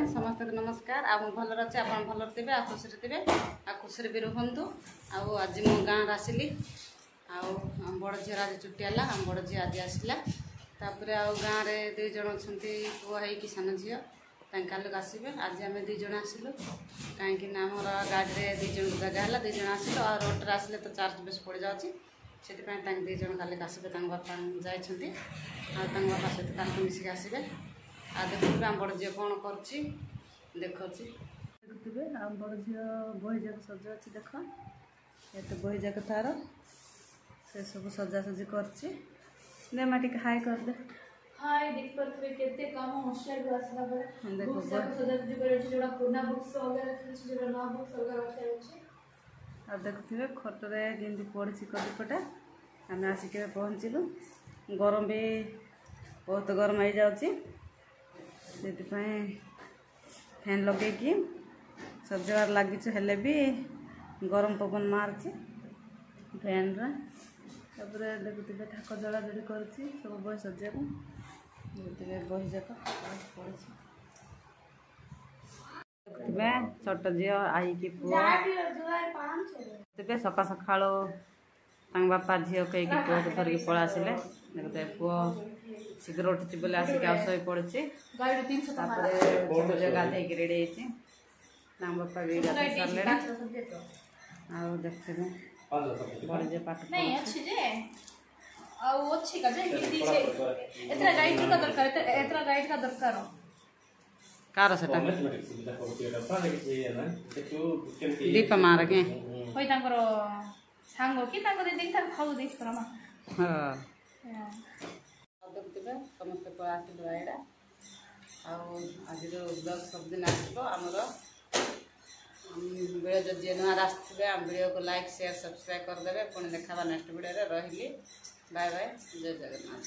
समस्त नमस्कार आ भल अच्छे आप भल थे आ खुशी थे आ खुशी भी रुहतु आज मो गाँव आसली आम बड़ झील आज छुट्टी है आम बड़ झी आज आसला गाँव में 2 जन अच्छा पुआ है सान झी कालुक आसबे आज आम 2 जन आसलु कहीं आमर गाड़ी में 2 जन जगह है 2 जन आसलु आ रोड आसले तो चार्ज बेस पड़ जाऊँगी से 2 जन कालिक आसबे बापा जाइए बापा सहित काल मिसिक आसबे आ देखिए आम बड़ झी कौन कर देखुए देखुए आम बड़ झी बही जाक सजा अच्छी देख ये तो बही जाक तार से सब सजासजी कर माटी हाई कर दे हाय देख परथवे केते काम हॉस्टल को आसला पर देखो सजासजी करे जोड़ा पुराना बुक्स वगैरह रखी जोड़ा नया बुक्स वगैरह रखी अछि आ देखुए खटरे जिंदी पड़ी कदीपटा आम आसिक पहुँचलु गरम भी बहुत गरम हो जाऊँगी से फैन लगे सजवार लगे हेले भी गरम पवन मार्च फैन रे देखुए ठाक जला जड़ी कर सब बही सजा देखुए बही जाक देखुए छोट झी आई कि पुआ देखते सका सका बापा झील कई पुआ को धरिक पड़ा आसिले देखते पुआ शीघ्र उठी बोले आसिक शो पड़ी गाधे रेडी बापा भी सारे आउ देखते बड़े जे पाठ नहीं अच्छी जे और अच्छी का जे हिंदी से इतना गाइड का दरकार इतना गाइड का दरकार कार सेटा दीप मार के होई तांकर सांगो कि तांको दे देख खाऊ देख करमा हां देखते समस्त पळा आसिल एडा आज ब्लॉग सब दिन आसो आमर वीडियो जदि नुआ आसवे आम वीडियो को लाइक शेयर सब्सक्राइब करदे पुणी देखा नेक्स्ट वीडियो रही बाय बाय जय जगन्नाथ।